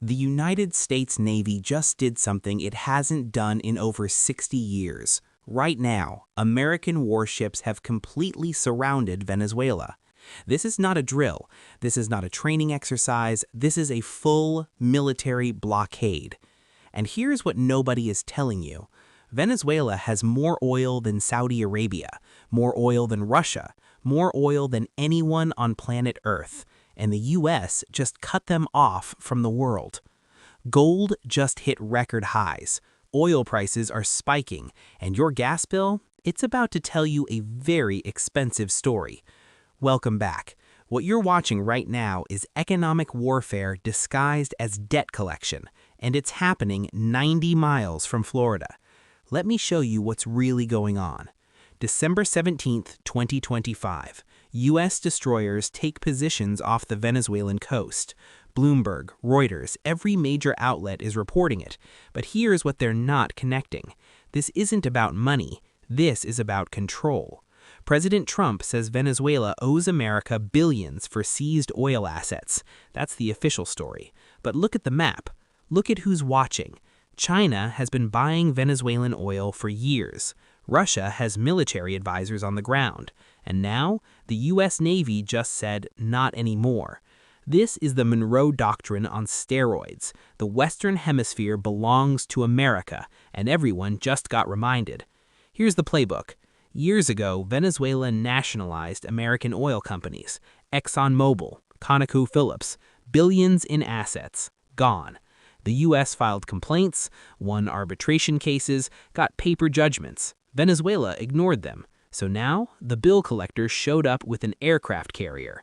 The United States Navy just did something it hasn't done in over 60 years. Right now, American warships have completely surrounded Venezuela. This is not a drill. This is not a training exercise. This is a full military blockade. And here's what nobody is telling you. Venezuela has more oil than Saudi Arabia, more oil than Russia, more oil than anyone on planet Earth, and the US just cut them off from the world. Gold just hit record highs. Oil prices are spiking, and your gas bill, it's about to tell you a very expensive story. Welcome back. What you're watching right now is economic warfare disguised as debt collection, and it's happening 90 miles from Florida. Let me show you what's really going on. December 17, 2025, U.S. destroyers take positions off the Venezuelan coast. Bloomberg, Reuters, every major outlet is reporting it. But here's what they're not connecting. This isn't about money. This is about control. President Trump says Venezuela owes America billions for seized oil assets. That's the official story. But look at the map. Look at who's watching. China has been buying Venezuelan oil for years. Russia has military advisors on the ground. And now, the U.S. Navy just said, not anymore. This is the Monroe Doctrine on steroids. The Western Hemisphere belongs to America, and everyone just got reminded. Here's the playbook. Years ago, Venezuela nationalized American oil companies. ExxonMobil, ConocoPhillips, billions in assets, gone. The U.S. filed complaints, won arbitration cases, got paper judgments. Venezuela ignored them. So now, the bill collectors showed up with an aircraft carrier.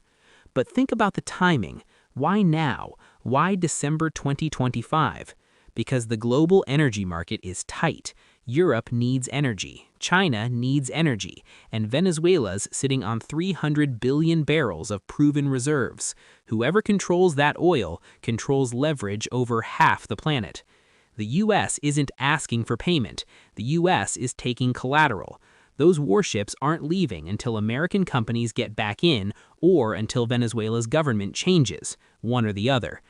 But think about the timing. Why now? Why December 2025? Because the global energy market is tight. Europe needs energy, China needs energy, and Venezuela's sitting on 300 billion barrels of proven reserves. Whoever controls that oil controls leverage over half the planet. The U.S. isn't asking for payment. The U.S. is taking collateral. Those warships aren't leaving until American companies get back in or until Venezuela's government changes, one or the other.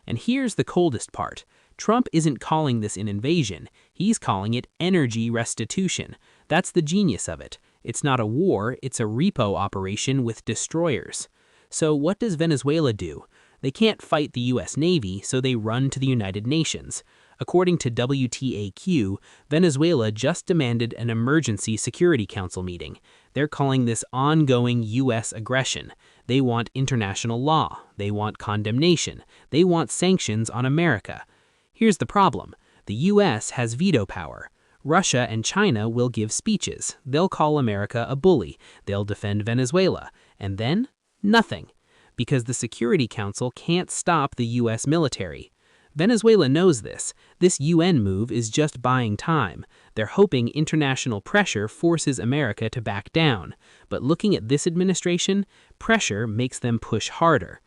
And here's the coldest part. Trump isn't calling this an invasion. He's calling it energy restitution. That's the genius of it. It's not a war, it's a repo operation with destroyers. So what does Venezuela do? They can't fight the U.S. Navy, so they run to the United Nations. According to WTAQ, Venezuela just demanded an emergency Security Council meeting. They're calling this ongoing U.S. aggression. They want international law. They want condemnation. They want sanctions on America. Here's the problem. The U.S. has veto power. Russia and China will give speeches. They'll call America a bully. They'll defend Venezuela. And then, nothing. Because the Security Council can't stop the U.S. military. Venezuela knows this. This UN move is just buying time. They're hoping international pressure forces America to back down. But looking at this administration, pressure makes them push harder.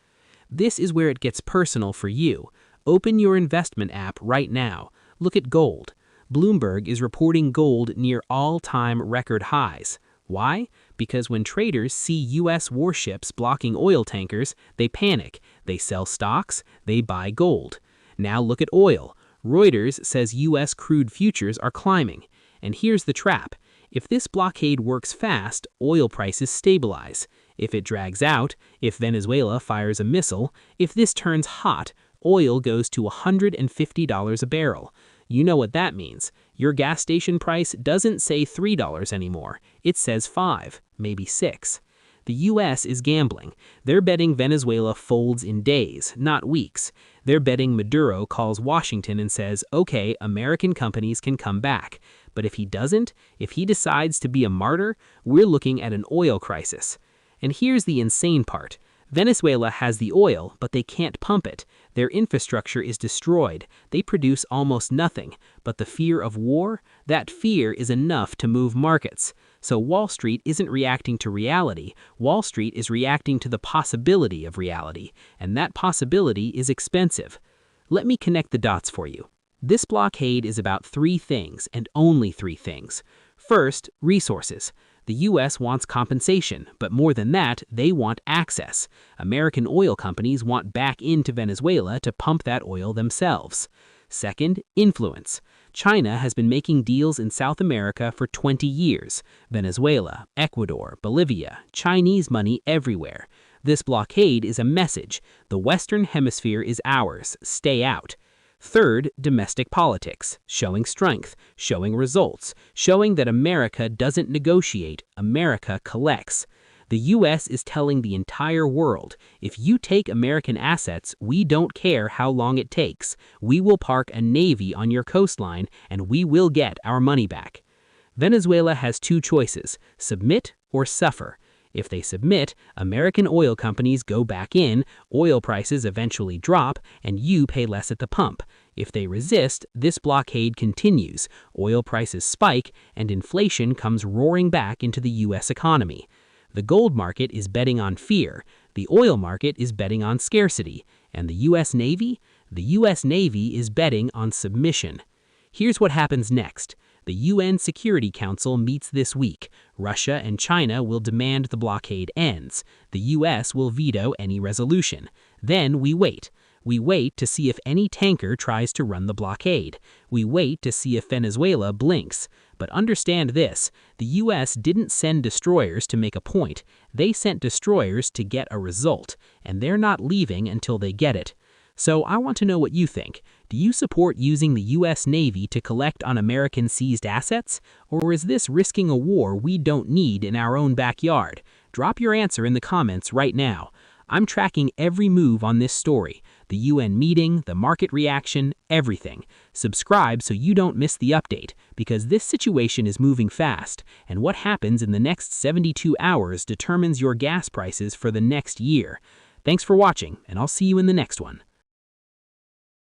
This is where it gets personal for you. Open your investment app right now. Look at gold. Bloomberg is reporting gold near all-time record highs. Why? Because when traders see U.S. warships blocking oil tankers, they panic. They sell stocks. They buy gold. Now look at oil. Reuters says U.S. crude futures are climbing. And here's the trap. If this blockade works fast, oil prices stabilize. If it drags out, if Venezuela fires a missile, if this turns hot, oil goes to $150 a barrel. You know what that means. Your gas station price doesn't say $3 anymore. It says $5, maybe $6. The U.S. is gambling. They're betting Venezuela folds in days, not weeks. They're betting Maduro calls Washington and says, okay, American companies can come back. But if he doesn't, if he decides to be a martyr, we're looking at an oil crisis. And here's the insane part. Venezuela has the oil, but they can't pump it. Their infrastructure is destroyed. They produce almost nothing. But the fear of war, that fear is enough to move markets. So Wall Street isn't reacting to reality. Wall Street is reacting to the possibility of reality. And that possibility is expensive. Let me connect the dots for you. This blockade is about three things, and only three things. First, resources. The U.S. wants compensation, but more than that, they want access. American oil companies want back into Venezuela to pump that oil themselves. Second, influence. China has been making deals in South America for 20 years. Venezuela, Ecuador, Bolivia, Chinese money everywhere. This blockade is a message. The Western Hemisphere is ours. Stay out. Third, domestic politics, showing strength, showing results, showing that America doesn't negotiate, America collects. The U.S. is telling the entire world, if you take American assets, we don't care how long it takes. We will park a navy on your coastline and we will get our money back. Venezuela has two choices, submit or suffer. If they submit, American oil companies go back in, oil prices eventually drop, and you pay less at the pump. If they resist, this blockade continues, oil prices spike, and inflation comes roaring back into the U.S. economy. The gold market is betting on fear, the oil market is betting on scarcity, and the U.S. Navy? The U.S. Navy is betting on submission. Here's what happens next. The UN Security Council meets this week. Russia and China will demand the blockade ends. The US will veto any resolution. Then we wait. We wait to see if any tanker tries to run the blockade. We wait to see if Venezuela blinks. But understand this, the US didn't send destroyers to make a point. They sent destroyers to get a result, and they're not leaving until they get it. So I want to know what you think. Do you support using the U.S. Navy to collect on American seized assets? Or is this risking a war we don't need in our own backyard? Drop your answer in the comments right now. I'm tracking every move on this story. The UN meeting, the market reaction, everything. Subscribe so you don't miss the update, because this situation is moving fast, and what happens in the next 72 hours determines your gas prices for the next year. Thanks for watching, and I'll see you in the next one.